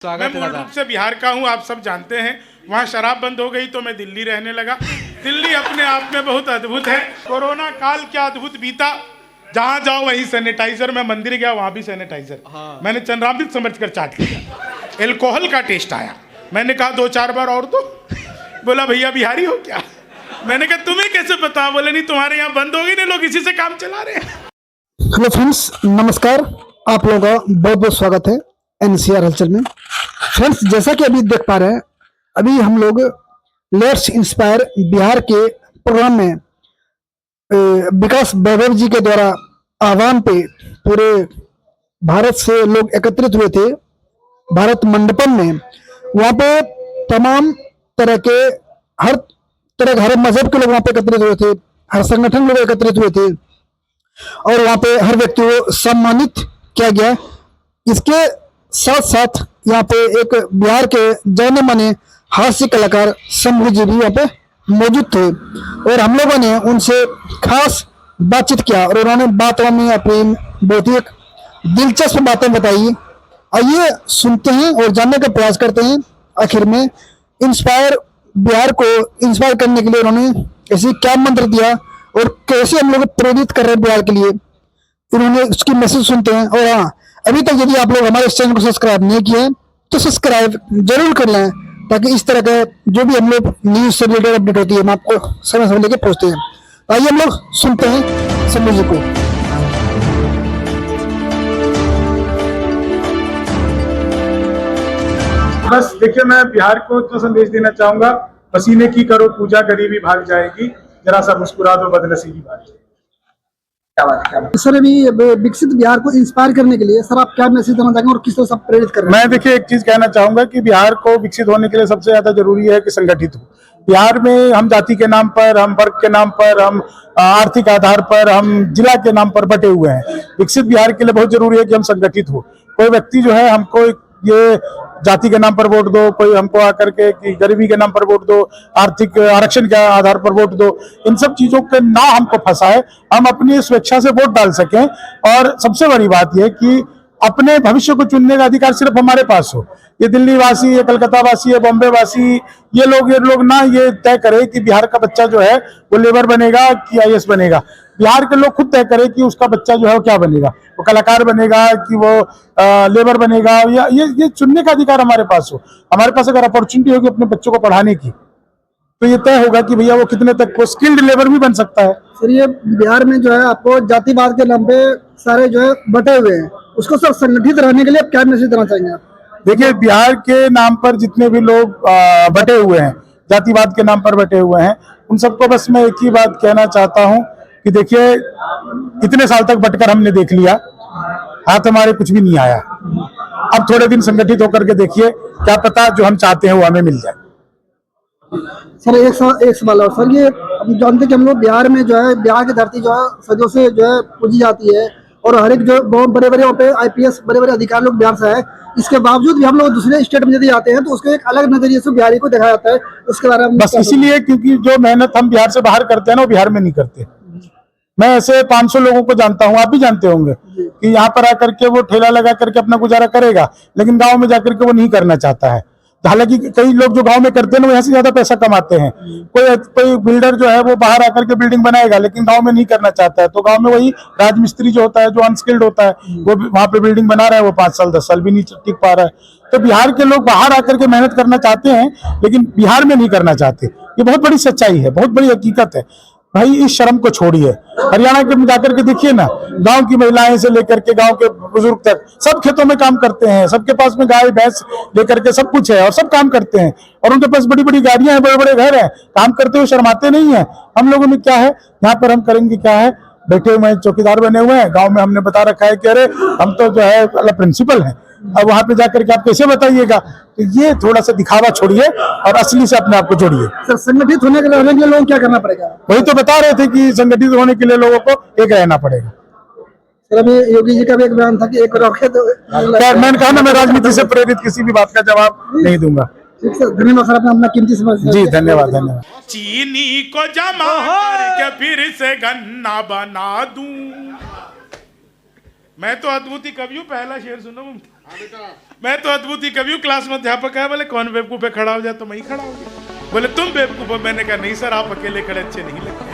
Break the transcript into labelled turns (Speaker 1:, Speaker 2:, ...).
Speaker 1: मैं मूल रूप से बिहार का हूँ, आप सब जानते हैं। वहाँ शराब बंद हो गई तो मैं दिल्ली रहने लगा। दिल्ली अपने आप में बहुत अद्भुत है। कोरोना काल क्या अद्भुत बीता, जहाँ जाओ वहीं सैनिटाइजर। मैं मंदिर गया, वहाँ भी सैनिटाइजर। मैंने चंद्रामृत समझकर चाट लिया। एल्कोहल का टेस्ट आया, मैंने कहा 2-4 बार और दो। बोला भैया बिहारी हो क्या? मैंने कहा तुम्हें कैसे पता? बोले नहीं तुम्हारे यहाँ बंद हो गई ना, लोग इसी से काम चला रहे हैं।
Speaker 2: हेलो फ्रेंड्स, नमस्कार। आप लोगों का बहुत बहुत स्वागत है एनसीआर हलचल में। फ्रेंड्स, जैसा कि अभी देख पा रहे हैं, अभी हम लोग लेट्स इंस्पायर बिहार के प्रोग्राम में विकास वैभव जी के द्वारा आह्वान पे पूरे भारत से लोग एकत्रित हुए थे भारत मंडपम में। वहाँ पे तमाम तरह के हर मजहब के लोग वहाँ पे एकत्रित हुए थे, हर संगठन लोग एकत्रित हुए थे और वहाँ पे हर व्यक्ति को सम्मानित किया गया। इसके साथ साथ यहाँ पे एक बिहार के जाने माने हास्य कलाकार शंभू जी भी यहाँ पे मौजूद थे और हम लोगों ने उनसे खास बातचीत किया और उन्होंने बातों में अपनी बहुत ही दिलचस्प बातें बताई। आइए सुनते हैं और जानने का प्रयास करते हैं आखिर में इंस्पायर बिहार को इंस्पायर करने के लिए उन्होंने ऐसे क्या मंत्र दिया और कैसे हम लोग प्रेरित कर रहे हैं बिहार के लिए, इन्होंने उसकी मैसेज सुनते हैं। और हाँ, अभी तक यदि आप लोग हमारे चैनल को सब्सक्राइब नहीं किए हैं तो सब्सक्राइब जरूर कर लें, ताकि इस तरह का जो भी हम लोग न्यूज से रिलेटेड अपडेट होती है हम आपको समय समय लेके पहुंचते हैं। आइए हम लोग सुनते हैं शंभू जी को।
Speaker 1: बस देखिए, मैं बिहार को तो संदेश देना चाहूंगा, पसीने की करो पूजा, गरीबी भाग जाएगी, जरा सा मुस्कुरा दो बदनसीबी भाग जाएगी।
Speaker 2: सर, अभी विकसित बिहार को इंस्पायर करने के लिए सर आप क्या मैसेज देना चाहेंगे और किस तरह से प्रेरित कर रहे हैं?
Speaker 1: मैं देखिए एक चीज कहना चाहूंगा कि बिहार को विकसित होने के लिए सबसे ज्यादा जरूरी है कि संगठित हो। बिहार में हम जाति के नाम पर, हम वर्ग के नाम पर, हम आर्थिक आधार पर, हम जिला के नाम पर बटे हुए हैं। विकसित बिहार के लिए बहुत जरूरी है कि हम संगठित हो। कोई व्यक्ति जो है हमको ये जाति के नाम पर वोट दो, कोई हमको आकर के कि गरीबी के नाम पर वोट दो, आर्थिक आरक्षण के आधार पर वोट दो, इन सब चीजों के ना हमको फंसाए, हम अपनी स्वेच्छा से वोट डाल सकें। और सबसे बड़ी बात यह कि अपने भविष्य को चुनने का अधिकार सिर्फ हमारे पास हो। ये दिल्ली वासी, ये कलकत्ता वासी, ये बॉम्बे वासी, ये लोग ना ये तय करे कि बिहार का बच्चा जो है वो लेबर बनेगा कि आईएएस बनेगा। बिहार के लोग खुद तय करें कि उसका बच्चा जो है वो क्या बनेगा, वो कलाकार बनेगा कि वो लेबर बनेगा, या ये चुनने का अधिकार हमारे पास हो। हमारे पास अगर अपॉर्चुनिटी होगी अपने बच्चों को पढ़ाने की, तो ये तय होगा कि भैया वो कितने तक वो स्किल्ड लेबर भी बन सकता है।
Speaker 2: सर, ये बिहार में जो है आपको जातिवाद के नाम पे सारे जो है बटे हुए हैं, उसको सब संगठित रहने के लिए क्या मैसेज देना चाहेंगे आप?
Speaker 1: देखिए, बिहार के नाम पर जितने भी लोग बटे हुए हैं, जातिवाद के नाम पर बटे हुए हैं, उन सबको बस मैं एक ही बात कहना चाहता हूं कि देखिए, इतने साल तक बटकर हमने देख लिया, हाथ हमारे कुछ भी नहीं आया। अब थोड़े दिन संगठित होकर के देखिए, क्या पता जो हम चाहते हैं वो हमें मिल जाए।
Speaker 2: सर, एक सवाल और सर, ये हम जानते हैं कि हम लोग बिहार में जो है, बिहार की धरती जो है सदियों से जो है पूजी जाती है और हर एक जो बहुत बड़े बड़े पे आईपीएस बड़े बड़े अधिकारी लोग बिहार से है। इसके बावजूद भी हम लोग दूसरे स्टेट में यदि आते हैं तो उसको एक अलग नजरिए से बिहारी को देखा जाता है। उसके बारे में
Speaker 1: बस इसीलिए क्योंकि जो मेहनत हम बिहार से बाहर करते हैं ना, वो बिहार में नहीं करते। मैं ऐसे 500 लोगों को जानता हूँ, आप भी जानते होंगे, कि यहाँ पर आकर के वो ठेला लगा करके अपना गुजारा करेगा, लेकिन गांव में जाकर के वो नहीं करना चाहता है। हालांकि कई लोग जो गांव में करते हैं ना, वो यहाँ से ज्यादा पैसा कमाते हैं। कोई बिल्डर जो है वो बाहर आकर के बिल्डिंग बनाएगा, लेकिन गांव में नहीं करना चाहता है, तो गांव में वही राजमिस्त्री जो होता है, जो अनस्किल्ड होता है, वो वहां पे बिल्डिंग बना रहा है, वो 5 साल 10 साल भी नहीं टिक पा रहा है। तो बिहार के लोग बाहर आकर के मेहनत करना चाहते हैं, लेकिन बिहार में नहीं करना चाहते। ये बहुत बड़ी सच्चाई है, बहुत बड़ी हकीकत है। भाई, इस शर्म को छोड़िए। हरियाणा के में जाकर के देखिए ना, गांव की महिलाएं से लेकर के गांव के बुजुर्ग तक सब खेतों में काम करते हैं, सबके पास में गाय भैंस लेकर के सब कुछ है और सब काम करते हैं, और उनके पास बड़ी बड़ी गाड़ियां हैं, बड़े बड़े घर हैं, काम करते हुए शर्माते नहीं है। हम लोगों में क्या है, यहाँ पर हम करेंगे क्या है, बैठे हुए हैं, चौकीदार बने हुए हैं। गाँव में हमने बता रखा है कि अरे हम तो जो है प्रिंसिपल है, अब वहां पे जाकर के आप कैसे बताइएगा। तो ये थोड़ा सा दिखावा छोड़िए और असली से अपने आप को जोड़िए।
Speaker 2: सर, संगठित होने के लिए लोगों को क्या करना पड़ेगा?
Speaker 1: वही तो बता रहे थे कि संगठित होने के लिए लोगों को एक रहना पड़ेगा।
Speaker 2: सर, अभी योगी जी का भी एक बयान था कि एक रखे तो
Speaker 1: मैंने कहा ना, मैं राजनीति से प्रेरित किसी भी बात का जवाब नहीं दूंगा।
Speaker 2: ठीक सर, धन्यवाद सर, अपना कीमती समय।
Speaker 1: जी धन्यवाद धन्यवाद। चीनी को जमा करके फिर से गन्ना बना दूं। मैं तो अद्भुत कवि हूँ, पहला शेर सुनो।
Speaker 3: मैं तो अद्भुत ही कभी हूँ। क्लास में अध्यापक है, बोले कौन बेवकूफ पे खड़ा हो जाए, तो मैं ही खड़ा हो गया। बोले तुम बेवकूफ हो। मैंने कहा नहीं सर, आप अकेले खड़े अच्छे नहीं लगते।